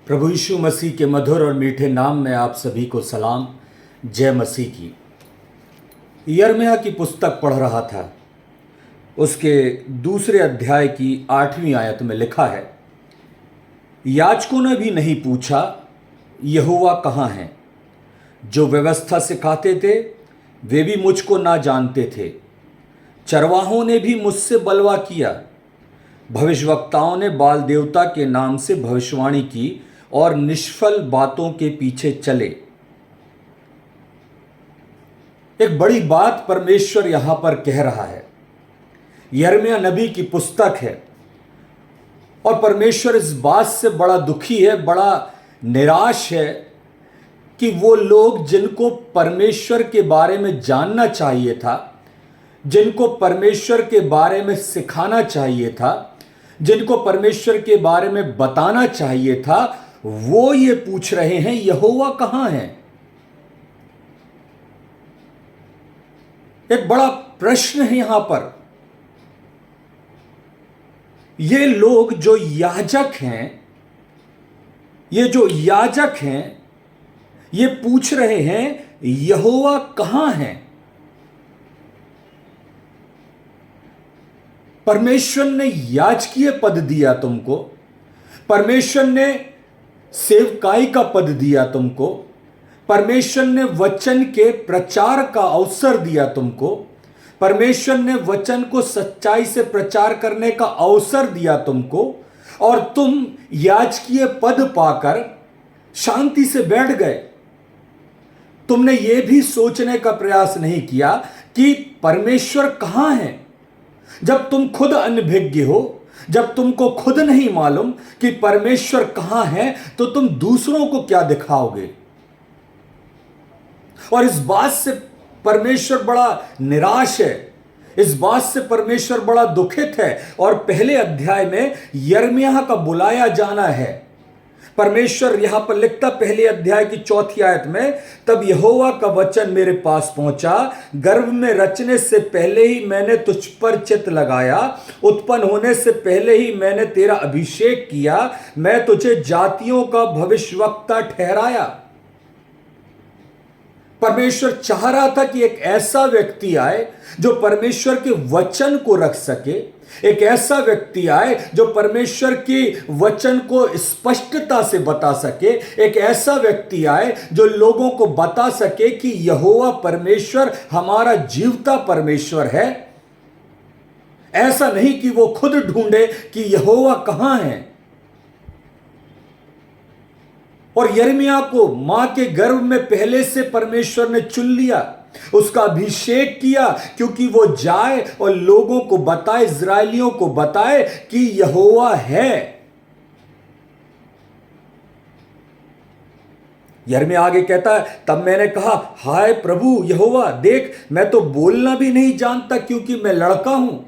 प्रभु यीशु मसीह के मधुर और मीठे नाम में आप सभी को सलाम। जय मसीह की। यिर्मयाह की पुस्तक पढ़ रहा था। उसके दूसरे अध्याय की 8वीं आयत में लिखा है, याजकों ने भी नहीं पूछा यहोवा कहाँ है। जो व्यवस्था सिखाते थे वे भी मुझको ना जानते थे। चरवाहों ने भी मुझसे बलवा किया। भविष्यवक्ताओं ने बाल देवता के नाम से भविष्यवाणी की और निष्फल बातों के पीछे चले। एक बड़ी बात परमेश्वर यहां पर कह रहा है। यिर्मयाह नबी की पुस्तक है और परमेश्वर इस बात से बड़ा दुखी है, बड़ा निराश है कि वो लोग जिनको परमेश्वर के बारे में जानना चाहिए था, जिनको परमेश्वर के बारे में सिखाना चाहिए था, जिनको परमेश्वर के बारे में बताना चाहिए था, वो ये पूछ रहे हैं यहोवा कहां है। एक बड़ा प्रश्न है यहां पर। ये लोग जो याजक हैं, ये जो याजक हैं, ये पूछ रहे हैं यहोवा कहां है। परमेश्वर ने याजकीय पद दिया तुमको, परमेश्वर ने सेवकाई का पद दिया तुमको, परमेश्वर ने वचन के प्रचार का अवसर दिया तुमको, परमेश्वर ने वचन को सच्चाई से प्रचार करने का अवसर दिया तुमको, और तुम याजकीय पद पाकर शांति से बैठ गए। तुमने यह भी सोचने का प्रयास नहीं किया कि परमेश्वर कहां है। जब तुम खुद अनभिज्ञ हो, जब तुमको खुद नहीं मालूम कि परमेश्वर कहां है, तो तुम दूसरों को क्या दिखाओगे। और इस बात से परमेश्वर बड़ा निराश है, इस बात से परमेश्वर बड़ा दुखित है। और पहले अध्याय में यिर्मयाह का बुलाया जाना है। परमेश्वर यहां पर लिखता, पहले अध्याय की 4वीं आयत में, तब यहोवा का वचन मेरे पास पहुंचा, गर्भ में रचने से पहले ही मैंने तुझ पर चित्त लगाया, उत्पन्न होने से पहले ही मैंने तेरा अभिषेक किया, मैं तुझे जातियों का भविष्यवक्ता ठहराया। परमेश्वर चाह रहा था कि एक ऐसा व्यक्ति आए जो परमेश्वर के वचन को रख सके, एक ऐसा व्यक्ति आए जो परमेश्वर के वचन को स्पष्टता से बता सके, एक ऐसा व्यक्ति आए जो लोगों को बता सके कि यहोवा परमेश्वर हमारा जीवता परमेश्वर है। ऐसा नहीं कि वो खुद ढूंढे कि यहोवा कहां है। और यिर्मयाह को मां के गर्भ में पहले से परमेश्वर ने चुन लिया, उसका अभिषेक किया, क्योंकि वो जाए और लोगों को बताए, इस्राएलियों को बताए कि यहोवा है। यिर्मयाह आगे कहता है, तब मैंने कहा, हाय प्रभु यहोवा, देख मैं तो बोलना भी नहीं जानता क्योंकि मैं लड़का हूं।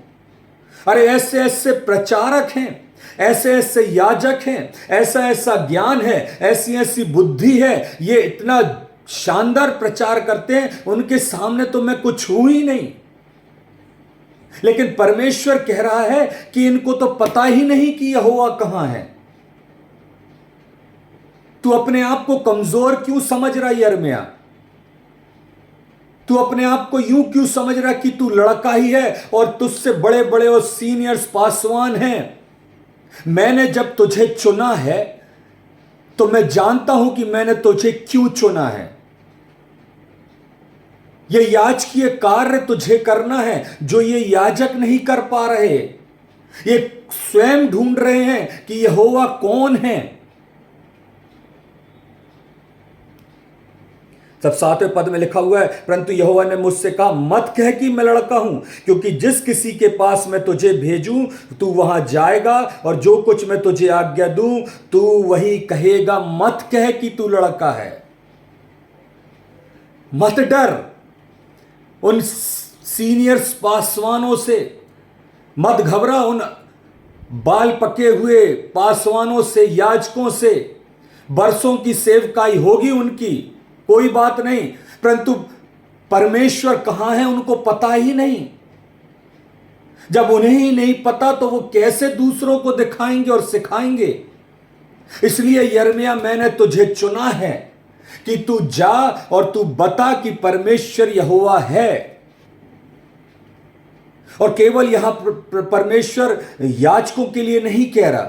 अरे ऐसे ऐसे प्रचारक हैं, ऐसे ऐसे याजक हैं, ऐसा ऐसा ज्ञान है, ऐसी ऐसी बुद्धि है, ये इतना शानदार प्रचार करते हैं, उनके सामने तो मैं कुछ हूं ही नहीं। लेकिन परमेश्वर कह रहा है कि इनको तो पता ही नहीं कि यहोवा कहां है। तू अपने आप को कमजोर क्यों समझ रहा है यिर्मयाह? तू अपने आप को यूं क्यों समझ रहा कि तू लड़का ही है और तुझसे बड़े बड़े और सीनियर्स पासवान हैं? मैंने जब तुझे चुना है तो मैं जानता हूं कि मैंने तुझे क्यों चुना है। यह याजकीय कार्य तुझे करना है जो ये याजक नहीं कर पा रहे। ये स्वयं ढूंढ रहे हैं कि यहोवा कौन है। तब 7वें पद में लिखा हुआ है, परंतु यहोवा ने मुझसे कहा, मत कह कि मैं लड़का हूं, क्योंकि जिस किसी के पास मैं तुझे भेजूं तू वहां जाएगा, और जो कुछ मैं तुझे आज्ञा दूं तू वही कहेगा। मत कह कि तू लड़का है। मत डर उन सीनियर्स पासवानों से, मत घबरा उन बाल पके हुए पासवानों से, याजकों से। बरसों की सेवकाई होगी उनकी, कोई बात नहीं, परंतु परमेश्वर कहां है उनको पता ही नहीं। जब उन्हें ही नहीं पता तो वो कैसे दूसरों को दिखाएंगे और सिखाएंगे। इसलिए यिर्मयाह मैंने तुझे चुना है कि तू जा और तू बता कि परमेश्वर यहोवा है। और केवल यहां परमेश्वर याजकों के लिए नहीं कह रहा,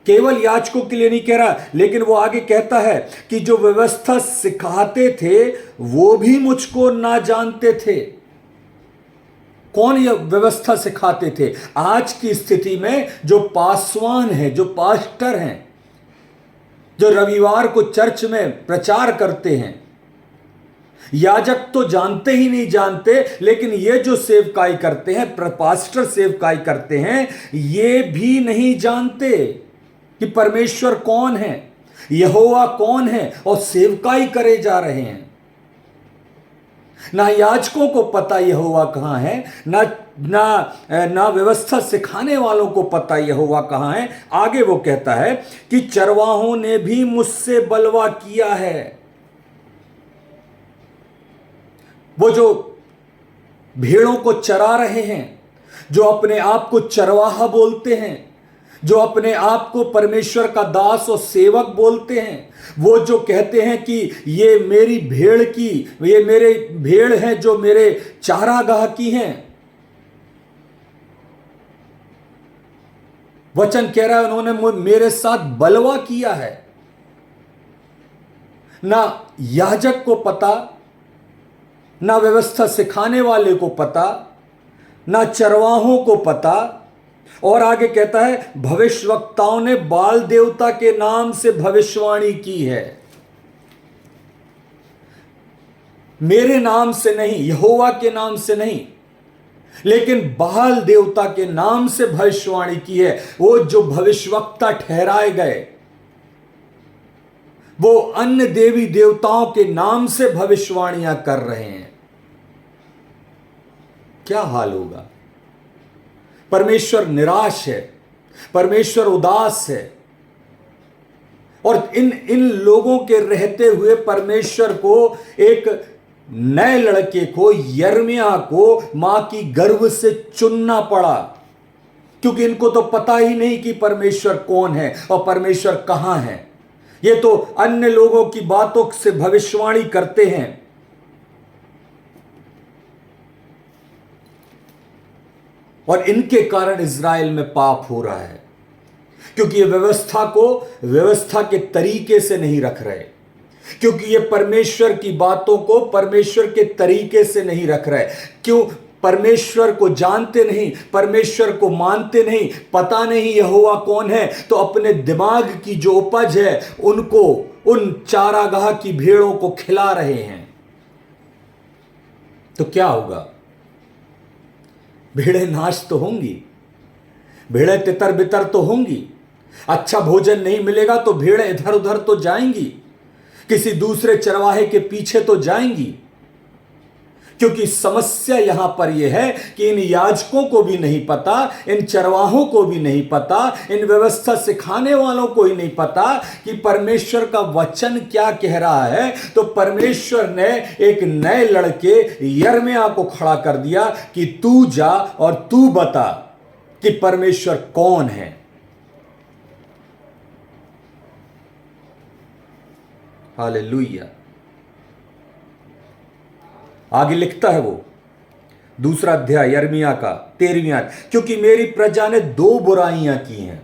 केवल याजकों के लिए नहीं कह रहा, लेकिन वो आगे कहता है कि जो व्यवस्था सिखाते थे वो भी मुझको ना जानते थे। कौन यह व्यवस्था सिखाते थे? आज की स्थिति में जो पासवान है, जो पास्टर हैं, जो रविवार को चर्च में प्रचार करते हैं, याजक तो जानते ही नहीं जानते, लेकिन ये जो सेवकाई करते हैं, पास्टर सेवकाई करते हैं, ये भी नहीं जानते कि परमेश्वर कौन है, यहोवा कौन है, और सेवकाई करे जा रहे हैं। ना याजकों को पता यहोवा कहां है, ना ना ना व्यवस्था सिखाने वालों को पता यहोवा कहां है। आगे वो कहता है कि चरवाहों ने भी मुझसे बलवा किया है। वो जो भेड़ों को चरा रहे हैं, जो अपने आप को चरवाहा बोलते हैं, जो अपने आप को परमेश्वर का दास और सेवक बोलते हैं, वो जो कहते हैं कि ये मेरी भेड़ की, ये मेरे भेड़ हैं जो मेरे चारागाह की हैं, वचन कह रहा है उन्होंने मेरे साथ बलवा किया है। ना याजक को पता, ना व्यवस्था सिखाने वाले को पता, ना चरवाहों को पता। और आगे कहता है भविष्यवक्ताओं ने बाल देवता के नाम से भविष्यवाणी की है। मेरे नाम से नहीं, यहोवा के नाम से नहीं, लेकिन बाल देवता के नाम से भविष्यवाणी की है। वो जो भविष्यवक्ता ठहराए गए, वो अन्य देवी देवताओं के नाम से भविष्यवाणियां कर रहे हैं। क्या हाल होगा? परमेश्वर निराश है, परमेश्वर उदास है, और इन लोगों के रहते हुए परमेश्वर को एक नए लड़के को, यिर्मयाह को मां की गर्भ से चुनना पड़ा, क्योंकि इनको तो पता ही नहीं कि परमेश्वर कौन है और परमेश्वर कहां है। ये तो अन्य लोगों की बातों से भविष्यवाणी करते हैं। और इनके कारण इज़राइल में पाप हो रहा है, क्योंकि ये व्यवस्था के तरीके से नहीं रख रहे, क्योंकि ये परमेश्वर की बातों को परमेश्वर के तरीके से नहीं रख रहे। क्यों? परमेश्वर को जानते नहीं, परमेश्वर को मानते नहीं, पता नहीं यहोवा कौन है, तो अपने दिमाग की जो उपज है उनको, उन चारागाह की भेड़ों को खिला रहे हैं। तो क्या होगा? भेड़ें नाश तो होंगी, भेड़ें तितर बितर तो होंगी। अच्छा भोजन नहीं मिलेगा तो भेड़ें इधर उधर तो जाएंगी, किसी दूसरे चरवाहे के पीछे तो जाएंगी। क्योंकि समस्या यहां पर यह है कि इन याजकों को भी नहीं पता, इन चरवाहों को भी नहीं पता, इन व्यवस्था सिखाने वालों को ही नहीं पता कि परमेश्वर का वचन क्या कह रहा है। तो परमेश्वर ने एक नए लड़के यिर्मयाह को खड़ा कर दिया कि तू जा और तू बता कि परमेश्वर कौन है। हालेलुया। आगे लिखता है वो, दूसरा अध्याय यिर्मयाह का 13वीं आयत, क्योंकि मेरी प्रजा ने दो बुराइयां की हैं।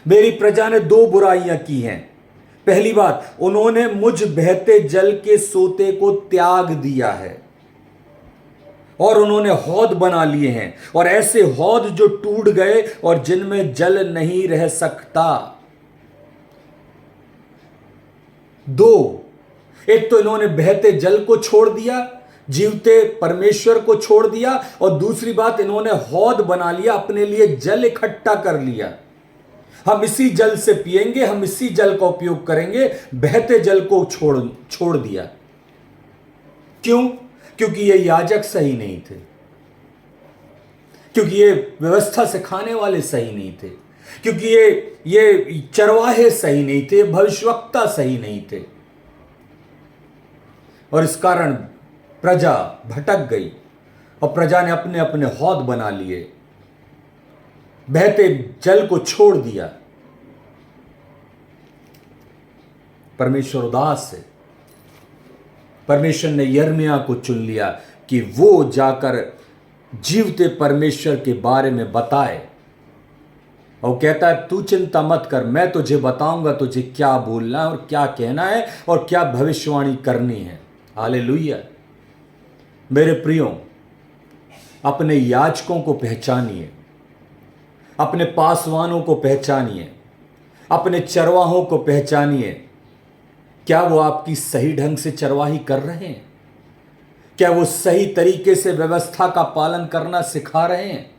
मेरी प्रजा ने दो बुराइयां की हैं। पहली बात, उन्होंने मुझ बहते जल के सोते को त्याग दिया है, और उन्होंने हौद बना लिए हैं, और ऐसे हौद जो टूट गए और जिनमें जल नहीं रह सकता। दो, एक तो इन्होंने बहते जल को छोड़ दिया, जीवते परमेश्वर को छोड़ दिया, और दूसरी बात इन्होंने हौद बना लिया, अपने लिए जल इकट्ठा कर लिया। हम इसी जल से पिएंगे, हम इसी जल का उपयोग करेंगे, बहते जल को छोड़ दिया। क्यों? क्योंकि ये याजक सही नहीं थे, क्योंकि ये व्यवस्था सिखाने वाले सही नहीं थे, क्योंकि ये चरवाहे सही नहीं थे, भविष्यवक्ता सही नहीं थे, और इस कारण प्रजा भटक गई और प्रजा ने अपने अपने हौद बना लिए, बहते जल को छोड़ दिया। परमेश्वर उदास है। परमेश्वर ने यिर्मयाह को चुन लिया कि वो जाकर जीवते परमेश्वर के बारे में बताए, और कहता है तू चिंता मत कर, मैं तुझे बताऊंगा तुझे क्या बोलना है और क्या कहना है और क्या भविष्यवाणी करनी है। हालेलुया। मेरे प्रियो, अपने याजकों को पहचानिए, अपने पासवानों को पहचानिए, अपने चरवाहों को पहचानिए। क्या वो आपकी सही ढंग से चरवाही कर रहे हैं? क्या वो सही तरीके से व्यवस्था का पालन करना सिखा रहे हैं?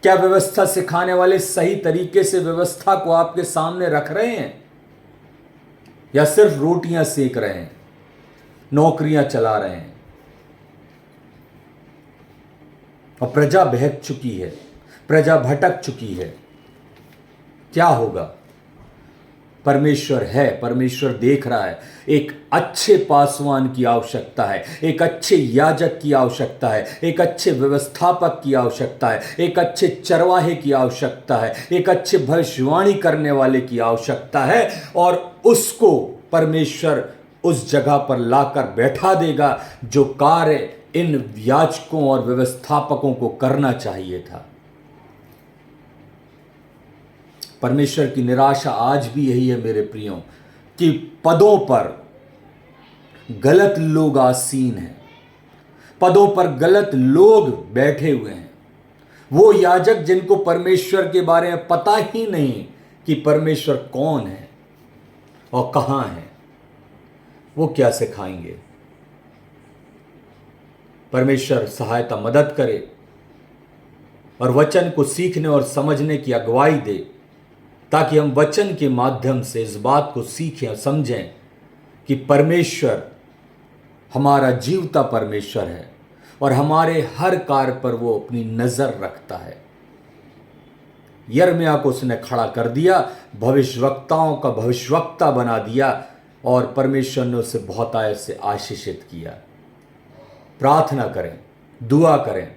क्या व्यवस्था सिखाने वाले सही तरीके से व्यवस्था को आपके सामने रख रहे हैं, या सिर्फ रोटियां सेक रहे हैं, नौकरियां चला रहे हैं? और प्रजा बहक चुकी है, प्रजा भटक चुकी है। क्या होगा? परमेश्वर है, परमेश्वर देख रहा है। एक अच्छे पासवान की आवश्यकता है, एक अच्छे याजक की आवश्यकता है, एक अच्छे व्यवस्थापक की आवश्यकता है, एक अच्छे चरवाहे की आवश्यकता है, एक अच्छे भविष्यवाणी करने वाले की आवश्यकता है। और उसको परमेश्वर उस जगह पर लाकर बैठा देगा जो कार्य इन याजकों और व्यवस्थापकों को करना चाहिए था। परमेश्वर की निराशा आज भी यही है मेरे प्रियो, कि पदों पर गलत लोग आसीन हैं, पदों पर गलत लोग बैठे हुए हैं। वो याजक जिनको परमेश्वर के बारे में पता ही नहीं कि परमेश्वर कौन है और कहां है, वो क्या सिखाएंगे? परमेश्वर सहायता मदद करे और वचन को सीखने और समझने की अगुवाई दे, ताकि हम वचन के माध्यम से इस बात को सीखें और समझें कि परमेश्वर हमारा जीवता परमेश्वर है और हमारे हर कार्य पर वो अपनी नजर रखता है। यिर्मयाह को उसने खड़ा कर दिया, भविष्यवक्ताओं का भविष्यवक्ता बना दिया, और परमेश्वर ने उसे बहुत आयत से आशीषित किया। प्रार्थना करें, दुआ करें,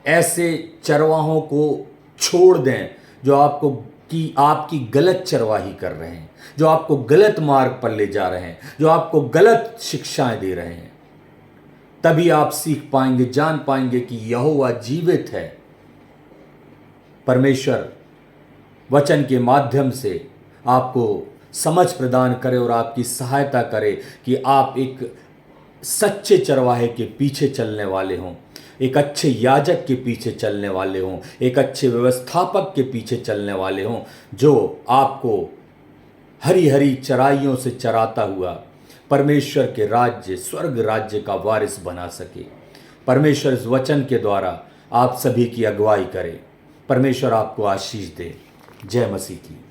ऐसे चरवाहों को छोड़ दें जो आपकी गलत चरवाही कर रहे हैं, जो आपको गलत मार्ग पर ले जा रहे हैं, जो आपको गलत शिक्षाएं दे रहे हैं। तभी आप सीख पाएंगे, जान पाएंगे कि यहोवा जीवित है। परमेश्वर वचन के माध्यम से आपको समझ प्रदान करे और आपकी सहायता करे कि आप एक सच्चे चरवाहे के पीछे चलने वाले हों, एक अच्छे याजक के पीछे चलने वाले हों, एक अच्छे व्यवस्थापक के पीछे चलने वाले हों, जो आपको हरी हरी चराइयों से चराता हुआ परमेश्वर के राज्य, स्वर्ग राज्य का वारिस बना सके। परमेश्वर इस वचन के द्वारा आप सभी की अगुवाई करे। परमेश्वर आपको आशीष दे। जय मसीह की।